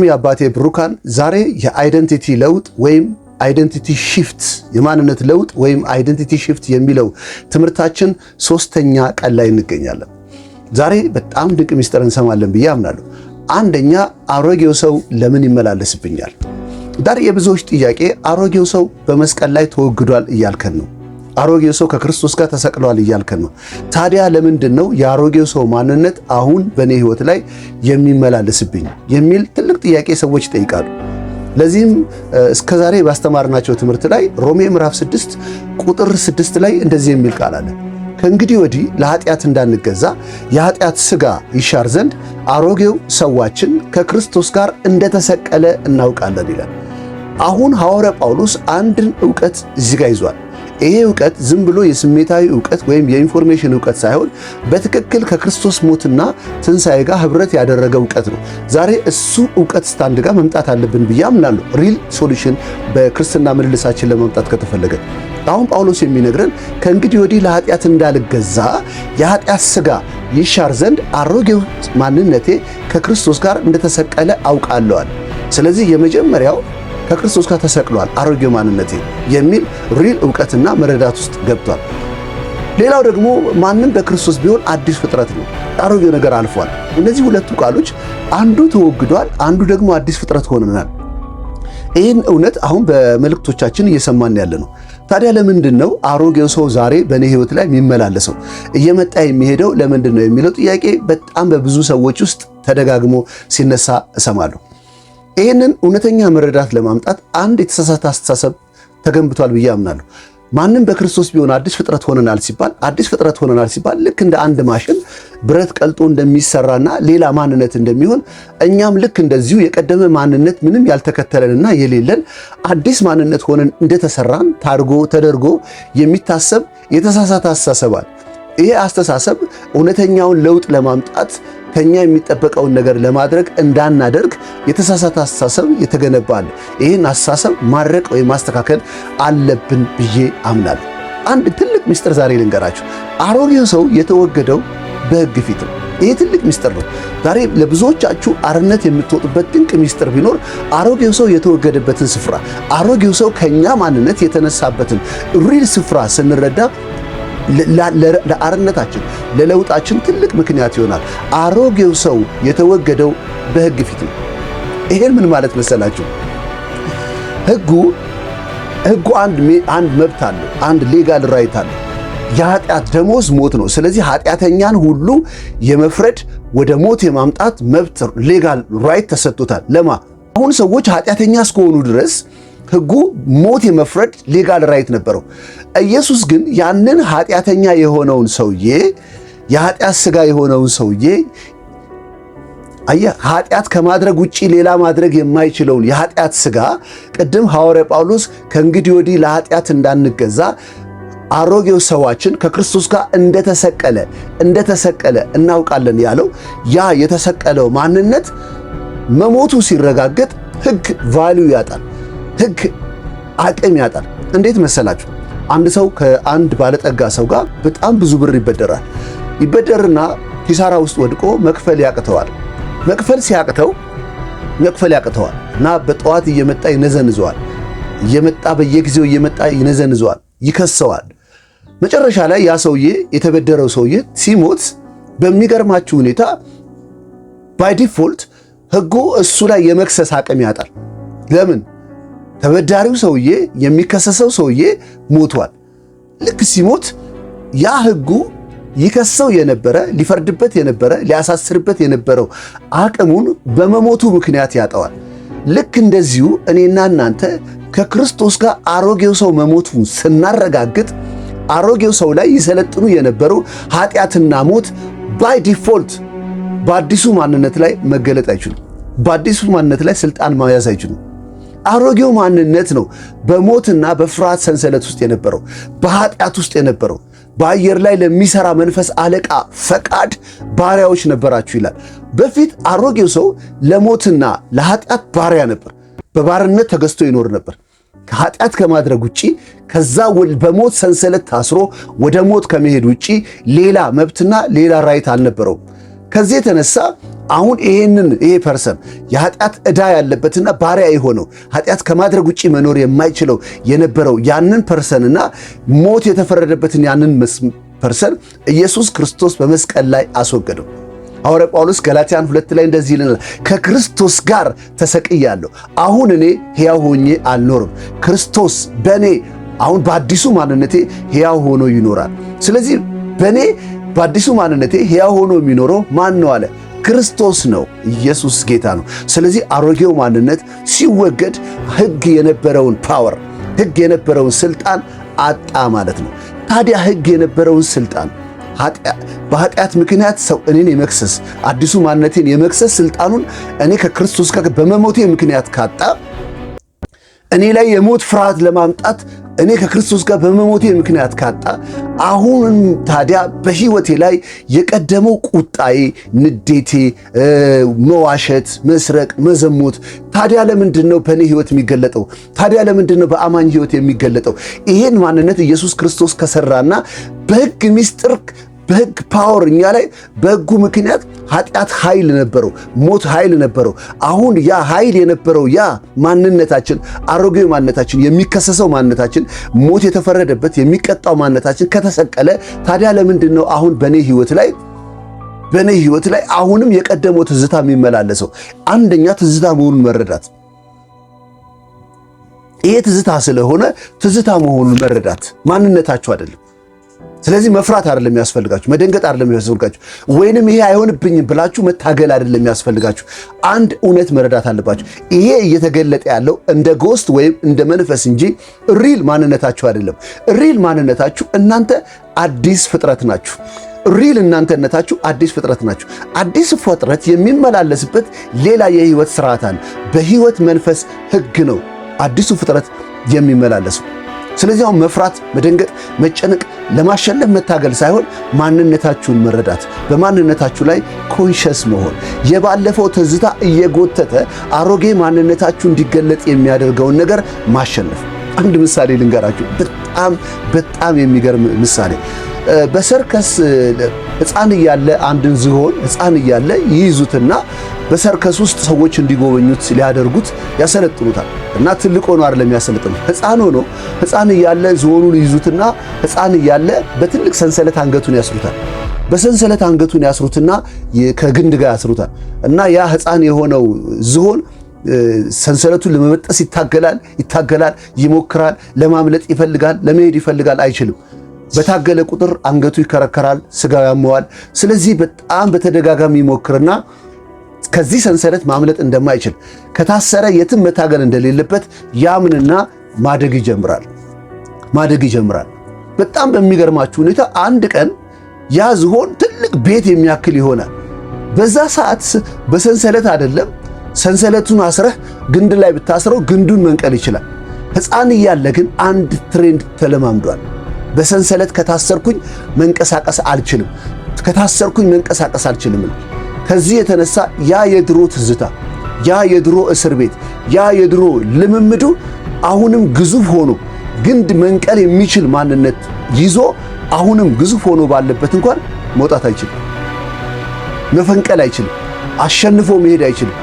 የአባቴ ብሩካን ዛሬ የአይደንቲቲ ለውጥ ወይም አይደንቲቲ shift የማንነት ለውጥ ወይም አይደንቲቲ shift የሚለው ትምህርታችን 3ኛ ቀን ላይ እንገኛለን። ዛሬ በጣም ድንቅ ሚስጥር እንሰማለን ብዬ አምናለሁ። አንደኛ አሮጌው ሰው ለምን ይመላለስብኛል? ዛሬ የብዙዎች ጥያቄ አሮጌው ሰው በመስቀል ላይ ተወግዷል እያልከን ነው። አሮጌው ሰው ከክርስቶስ ጋር ተሰቅሏል እያልከን ነው። ታዲያ ለምንድን ነው የአሮጌው ሰው ማንነት አሁን በኔ ህይወት ላይ የሚመላለስብኝ የሚል ትልቅ ጥያቄ ሰዎች ይጠይቃሉ። ለዚህም እስከዛሬ ባስተማርናቸው ትምህርት ላይ ሮሜ ምዕራፍ 6 ቁጥር 6 ላይ እንደዚህ የሚል ቃል አለ። ከእንግዲህ ወዲህ ለኃጢአት እንዳንገዛ የኃጢአት ሥጋ ይሻር ዘንድ አሮጌው ሰዋችን ከክርስቶስ ጋር እንደተሰቀለ እናውቃለን ይላል። አሁን ሐዋርያ ጳውሎስ አንድን ዕውቀት እዚህ ጋር ይዟል። ይሄ ዕውቀት ዝም ብሎ የስሜታዊ ዕውቀት ወይም የኢንፎርሜሽን ዕውቀት ሳይሆን በትክክል ከክርስቶስ ሞትና ትንሣኤ ጋር ህብረት ያደረገ ዕውቀት ነው። ዛሬ እሱ ዕውቀት ስታንድ ጋር መምጣት አለብን ብዬ አምናለሁ። ሪል ሶሉሽን በክርስትና ምልልሳችን ለመምጣት ከተፈለገ አሁን ጳውሎስ የሚነግረን ከእንግዲህ ወዲህ ለኃጢአት እንዳልገዛ የኃጢአት ሥጋ ይሻር ዘንድ አሮጌው ማንነቴ ከክርስቶስ ጋር እንደተሰቀለ አውቃለዋል። ስለዚህ የመጀመሪያው ከክርስቶስ ጋር ተሰቅሏል አሮጌው ማንነቴ የሚል ሪል ዕውቀትና መረዳት ውስጥ ገብቷል። ሌላው ደግሞ ማንም በክርስቶስ ቢሆን አዲስ ፍጥረት ነው፣ አሮጌው ነገር አልፏል። እነዚህ ሁለቱ ቃሎች አንዱ ተወግዷል፣ አንዱ ደግሞ አዲስ ፍጥረት ሆነናል። ይህን እውነት አሁን በመልእክቶቻችን እየሰማን ያለ ነው። ታዲያ ለምንድን ነው አሮጌው ሰው ዛሬ በእኔ ህይወት ላይ የሚመላለሰው እየመጣ የሚሄደው ለምንድን ነው የሚለው ጥያቄ በጣም በብዙ ሰዎች ውስጥ ተደጋግሞ ሲነሳ እሰማለሁ። ይህንን እውነተኛ መረዳት ለማምጣት አንድ የተሳሳተ አስተሳሰብ ተገንብቷል ብዬ አምናለሁ። ማንም በክርስቶስ ቢሆን አዲስ ፍጥረት ሆነናል ሲባል ልክ እንደ አንድ ማሽን ብረት ቀልጦ እንደሚሰራና ሌላ ማንነት እንደሚሆን እኛም ልክ እንደዚሁ የቀደመ ማንነት ምንም ያልተከተለንና የሌለን አዲስ ማንነት ሆነን እንደተሰራን ተደርጎ የሚታሰብ የተሳሳተ አስተሳሰብ አለ። ይሄ አስተሳሰብ እውነተኛውን ለውጥ ለማምጣት ከኛ የሚጠበቀውን ነገር ለማድረግ እንዳናደርግ የተሳሳተ አስተሳሰብ የተገነባል። ይህን አስተሳሰብ ማድረቅ ወይም ማስተካከል አለብን ብዬ አምናለሁ። አንድ ትልቅ ምስጢር ዛሬ ልንገራችሁ። አሮጌው ሰው የተወገደው በሕግ ፊት ነው። ይህ ትልቅ ምስጢር ነው። ዛሬ ለብዙዎቻችሁ አርነት የምትወጡበት ድንቅ ምስጢር ቢኖር አሮጌው ሰው የተወገደበትን ስፍራ፣ አሮጌው ሰው ከኛ ማንነት የተነሳበትን ሪል ስፍራ ስንረዳ ለአርነታችን ለለውጣችን ትልቅ ምክንያት ይሆናል። አሮጌው ሰው የተወገደው በሕግ ፊት ነው። ይሄን ምን ማለት መሰላችሁ? ሕጉ አንድ መብት አለው፣ አንድ ሌጋል ራይት አለው። የኃጢአት ደሞዝ ሞት ነው። ስለዚህ ኃጢአተኛን ሁሉ የመፍረድ ወደ ሞት የማምጣት መብት ሌጋል ራይት ተሰጥቶታል። አሁን ሰዎች ኃጢአተኛ እስከሆኑ ድረስ ሕጉ ሞት የመፍረድ ሌጋል ራይት ነበረው። ኢየሱስ ግን ያንን ኃጢአተኛ የሆነውን ሰውዬ የኃጢአት ሥጋ የሆነውን ሰውዬ ኃጢአት ከማድረግ ውጪ ሌላ ማድረግ የማይችለውን የኃጢአት ሥጋ ቅድም ሐዋርያ ጳውሎስ ከእንግዲህ ወዲህ ለኃጢአት እንዳንገዛ አሮጌው ሰዋችን ከክርስቶስ ጋር እንደተሰቀለ እናውቃለን ያለው ያ የተሰቀለው ማንነት መሞቱ ሲረጋገጥ ሕግ ቫልዩ ያጣል። ሕግ አቅም ያጣል። እንዴት መሰላችሁ? አንድ ሰው ከአንድ ባለጠጋ ሰው ጋር በጣም ብዙ ብር ይበደርና ኪሳራ ውስጥ ወድቆ መክፈል ያቅተዋል። መክፈል ያቅተዋል እና በጠዋት እየመጣ ይነዘንዘዋል። በየጊዜው እየመጣ ይነዘንዘዋል፣ ይከሰዋል። መጨረሻ ላይ ያ ሰውዬ የተበደረው ሰውዬ ሲሞት በሚገርማችሁ ሁኔታ ባይ ዲፎልት ሕጉ እሱ ላይ የመክሰስ አቅም ያጣል። ለምን? ተበዳሪው ሰውዬ የሚከሰሰው ሰውዬ ሞቷል። ልክ ሲሞት ያ ሕጉ ይከሰው የነበረ ሊፈርድበት የነበረ ሊያሳስርበት የነበረው አቅሙን በመሞቱ ምክንያት ያጠዋል። ልክ እንደዚሁ እኔና እናንተ ከክርስቶስ ጋር አሮጌው ሰው መሞቱን ስናረጋግጥ አሮጌው ሰው ላይ ይሰለጥኑ የነበሩ ኃጢአትና ሞት ባይ ዲፎልት በአዲሱ ማንነት ላይ መገለጥ አይችሉም። በአዲሱ ማንነት ላይ ስልጣን መያዝ አይችሉም። አሮጌው ማንነት ነው በሞትና በፍርሃት ሰንሰለት ውስጥ የነበረው፣ በኃጢአት ውስጥ የነበረው። በአየር ላይ ለሚሰራ መንፈስ አለቃ ፈቃድ ባሪያዎች ነበራችሁ ይላል። በፊት አሮጌው ሰው ለሞትና ለኃጢአት ባሪያ ነበር። በባርነት ተገዝቶ ይኖር ነበር። ከኃጢአት ከማድረግ ውጪ ከዛ በሞት ሰንሰለት ታስሮ ወደ ሞት ከመሄድ ውጪ ሌላ መብትና ሌላ ራይት አልነበረውም። ከዚህ የተነሳ አሁን ይሄ ፐርሰን የኃጢአት ዕዳ ያለበትና ባሪያ የሆነው ኃጢአት ከማድረግ ውጪ መኖር የማይችለው የነበረው ያንን ፐርሰንና ሞት የተፈረደበትን ያንን ፐርሰን ኢየሱስ ክርስቶስ በመስቀል ላይ አስወገደው። ሐዋርያ ጳውሎስ ገላትያን 2 ላይ እንደዚህ ይለናል፣ ከክርስቶስ ጋር ተሰቅያለሁ፣ አሁን እኔ ሕያው ሆኜ አልኖርም፣ ክርስቶስ በእኔ አሁን በአዲሱ ማንነቴ ሕያው ሆኖ ይኖራል። ስለዚህ በእኔ በአዲሱ ማንነቴ ሕያው ሆኖ የሚኖረው ማን ነው አለ? ክርስቶስ ነው። ኢየሱስ ጌታ ነው። ስለዚህ አሮጌው ማንነት ሲወገድ ሕግ የነበረውን ፓወር፣ ሕግ የነበረውን ስልጣን አጣ ማለት ነው። ታዲያ ሕግ የነበረውን ስልጣን በኃጢአት ምክንያት ሰው እኔን የመክሰስ አዲሱ ማንነቴን የመክሰስ ስልጣኑን እኔ ከክርስቶስ ጋር በመሞቴ ምክንያት ካጣ እኔ ላይ የሞት ፍርሃት ለማምጣት እኔ ከክርስቶስ ጋር በመሞቴ ምክንያት ካጣ አሁን ታዲያ በሕይወቴ ላይ የቀደመው ቁጣዬ፣ ንዴቴ፣ መዋሸት፣ መስረቅ፣ መዘሞት ታዲያ ለምንድን ነው በእኔ ሕይወት የሚገለጠው? ታዲያ ለምንድን ነው በአማኝ ሕይወት የሚገለጠው? ይሄን ማንነት ኢየሱስ ክርስቶስ ከሰራና በሕግ ምስጢር በሕግ ፓወር እኛ ላይ በሕጉ ምክንያት ኃጢአት ኃይል ነበረው፣ ሞት ኃይል ነበረው። አሁን ያ ኃይል የነበረው ያ ማንነታችን፣ አሮጌው ማንነታችን፣ የሚከሰሰው ማንነታችን፣ ሞት የተፈረደበት የሚቀጣው ማንነታችን ከተሰቀለ ታዲያ ለምንድን ነው አሁን በእኔ ሕይወት ላይ አሁንም የቀደመው ትዝታ የሚመላለሰው? አንደኛ ትዝታ መሆኑን መረዳት። ይሄ ትዝታ ስለሆነ ትዝታ መሆኑን መረዳት ማንነታችሁ አይደለም። ስለዚህ መፍራት አይደለም የሚያስፈልጋችሁ፣ መደንገጥ አይደለም የሚያስፈልጋችሁ፣ ወይንም ይሄ አይሆንብኝም ብላችሁ መታገል አይደለም የሚያስፈልጋችሁ። አንድ እውነት መረዳት አለባችሁ። ይሄ እየተገለጠ ያለው እንደ ጎስት ወይም እንደ መንፈስ እንጂ ሪል ማንነታችሁ አይደለም። ሪል ማንነታችሁ እናንተ አዲስ ፍጥረት ናችሁ። ሪል እናንተነታችሁ አዲስ ፍጥረት ናችሁ። አዲስ ፍጥረት የሚመላለስበት ሌላ የህይወት ስርዓት አለ። በህይወት መንፈስ ህግ ነው አዲሱ ፍጥረት የሚመላለሰው። ስለዚህ አሁን መፍራት፣ መደንገጥ፣ መጨነቅ ለማሸነፍ መታገል ሳይሆን ማንነታችሁን መረዳት፣ በማንነታችሁ ላይ ኮንሸስ መሆን፣ የባለፈው ትዝታ እየጎተተ አሮጌ ማንነታችሁ እንዲገለጥ የሚያደርገውን ነገር ማሸነፍ። አንድ ምሳሌ ልንገራችሁ፣ በጣም የሚገርም ምሳሌ። በሰርከስ ሕፃን እያለ አንድን ዝሆን ሕፃን እያለ ይይዙትና በሰርከስ ውስጥ ሰዎች እንዲጎበኙት ሊያደርጉት ያሰለጥኑታል። እና ትልቅ ሆኖ አይደለም ያሰለጥኑት፣ ሕፃን እያለ ዝሆኑን ይይዙትና ሕፃን እያለ በትልቅ ሰንሰለት አንገቱን ያስሩታል። በሰንሰለት አንገቱን ያስሩትና ከግንድ ጋር ያስሩታል። እና ያ ሕፃን የሆነው ዝሆን ሰንሰለቱን ለመበጠስ ይታገላል፣ ይሞክራል፣ ለማምለጥ ይፈልጋል፣ ለመሄድ ይፈልጋል፣ አይችልም። በታገለ ቁጥር አንገቱ ይከረከራል፣ ስጋው ያመዋል። ስለዚህ በጣም በተደጋጋሚ ይሞክርና ከዚህ ሰንሰለት ማምለጥ እንደማይችል ከታሰረ የትም መታገል እንደሌለበት ያምንና ማደግ ይጀምራል። በጣም በሚገርማችሁ ሁኔታ አንድ ቀን ያ ዝሆን ትልቅ ቤት የሚያክል ይሆናል። በዛ ሰዓት በሰንሰለት አይደለም፣ ሰንሰለቱን አስረህ ግንድ ላይ ብታስረው ግንዱን መንቀል ይችላል። ሕፃን እያለ ግን አንድ ትሬንድ ተለማምዷል። በሰንሰለት ከታሰርኩኝ መንቀሳቀስ አልችልም። ከዚህ የተነሳ ያ የድሮ ትዝታ፣ ያ የድሮ እስር ቤት፣ ያ የድሮ ልምምዱ አሁንም ግዙፍ ሆኖ ግንድ መንቀል የሚችል ማንነት ይዞ አሁንም ግዙፍ ሆኖ ባለበት እንኳን መውጣት አይችልም፣ መፈንቀል አይችልም፣ አሸንፎ መሄድ አይችልም።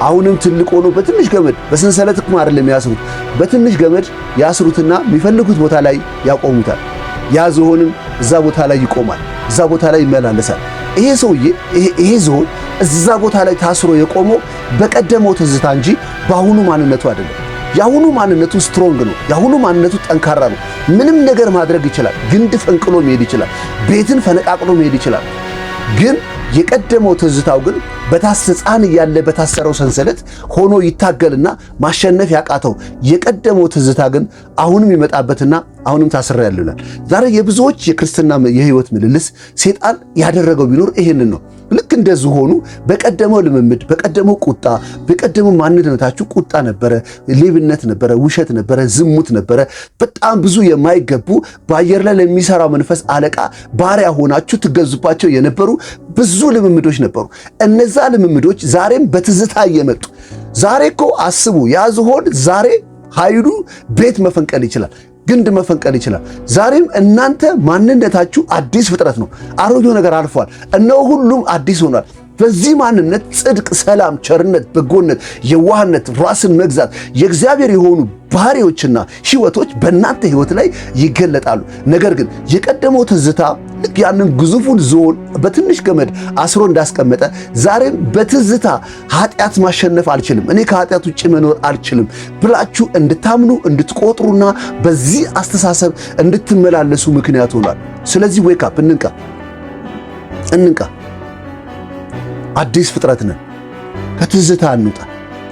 አሁንም ትልቅ ሆኖ በትንሽ ገመድ፣ በሰንሰለት እኮ አይደለም ያስሩት፣ በትንሽ ገመድ ያስሩትና የሚፈልጉት ቦታ ላይ ያቆሙታል። ያ ዝሆንም እዛ ቦታ ላይ ይቆማል፣ እዛ ቦታ ላይ ይመላለሳል። ይሄ ዝሆን እዛ ቦታ ላይ ታስሮ የቆመው በቀደመው ትዝታ እንጂ በአሁኑ ማንነቱ አይደለም። የአሁኑ ማንነቱ ስትሮንግ ነው። የአሁኑ ማንነቱ ጠንካራ ነው። ምንም ነገር ማድረግ ይችላል። ግንድ ፈንቅሎ መሄድ ይችላል። ቤትን ፈነቃቅሎ መሄድ ይችላል። ግን የቀደመው ትዝታው ግን ሕፃን እያለ በታሰረው ሰንሰለት ሆኖ ይታገልና ማሸነፍ ያቃተው የቀደመው ትዝታ ግን አሁንም ይመጣበትና አሁንም ታስሬያለሁ ይላል። ዛሬ የብዙዎች የክርስትና የህይወት ምልልስ ሴጣን ያደረገው ቢኖር ይሄንን ነው። ልክ እንደዚህ ሆኑ በቀደመው ልምምድ፣ በቀደመው ቁጣ፣ በቀደመው ማንነታችሁ ቁጣ ነበረ፣ ሌብነት ነበረ፣ ውሸት ነበረ፣ ዝሙት ነበረ። በጣም ብዙ የማይገቡ በአየር ላይ ለሚሰራው መንፈስ አለቃ ባሪያ ሆናችሁ ትገዙባቸው የነበሩ ብዙ ልምምዶች ነበሩ። እነዛ ልምምዶች ዛሬም በትዝታ እየመጡ ዛሬ እኮ አስቡ፣ ያ ዝሆን ዛሬ ኃይሉ ቤት መፈንቀል ይችላል። ግንድ መፈንቀል ይችላል። ዛሬም እናንተ ማንነታችሁ አዲስ ፍጥረት ነው። አሮጌው ነገር አልፏል፣ እነሆ ሁሉም አዲስ ሆኗል። በዚህ ማንነት ጽድቅ፣ ሰላም፣ ቸርነት፣ በጎነት፣ የዋህነት፣ ራስን መግዛት የእግዚአብሔር የሆኑ ባህሪዎችና ሕይወቶች በእናንተ ሕይወት ላይ ይገለጣሉ። ነገር ግን የቀደመው ትዝታ ልክ ያንን ግዙፉን ዝሆን በትንሽ ገመድ አስሮ እንዳስቀመጠ ዛሬም በትዝታ ኃጢአት ማሸነፍ አልችልም፣ እኔ ከኃጢአት ውጭ መኖር አልችልም ብላችሁ እንድታምኑ እንድትቆጥሩና በዚህ አስተሳሰብ እንድትመላለሱ ምክንያት ሆኗል። ስለዚህ ዌክ አፕ፣ እንንቃ። አዲስ ፍጥረት ነን። ከትዝታ እንውጣ።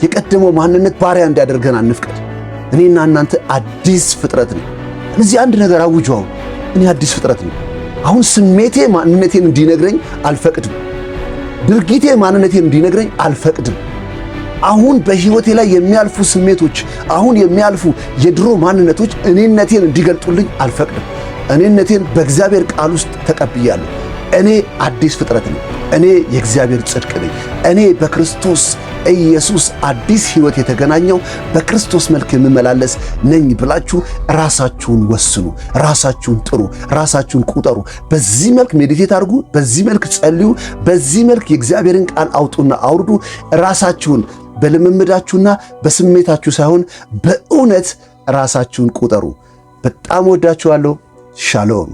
የቀደመው ማንነት ባሪያ እንዲያደርገን አንፍቀድ። እኔና እናንተ አዲስ ፍጥረት ነን። ስለዚህ አንድ ነገር አውጁ። አሁን እኔ አዲስ ፍጥረት ነኝ። አሁን ስሜቴ ማንነቴን እንዲነግረኝ አልፈቅድም። ድርጊቴ ማንነቴን እንዲነግረኝ አልፈቅድም። አሁን በሕይወቴ ላይ የሚያልፉ ስሜቶች፣ አሁን የሚያልፉ የድሮ ማንነቶች እኔነቴን እንዲገልጡልኝ አልፈቅድም። እኔነቴን በእግዚአብሔር ቃል ውስጥ ተቀብያለሁ። እኔ አዲስ ፍጥረት ነኝ። እኔ የእግዚአብሔር ጽድቅ ነኝ። እኔ በክርስቶስ ኢየሱስ አዲስ ሕይወት የተገናኘው በክርስቶስ መልክ የምመላለስ ነኝ ብላችሁ ራሳችሁን ወስኑ፣ ራሳችሁን ጥሩ፣ ራሳችሁን ቁጠሩ። በዚህ መልክ ሜዲቴት አድርጉ፣ በዚህ መልክ ጸልዩ፣ በዚህ መልክ የእግዚአብሔርን ቃል አውጡና አውርዱ። ራሳችሁን በልምምዳችሁና በስሜታችሁ ሳይሆን በእውነት ራሳችሁን ቁጠሩ። በጣም ወዳችኋለሁ። ሻሎም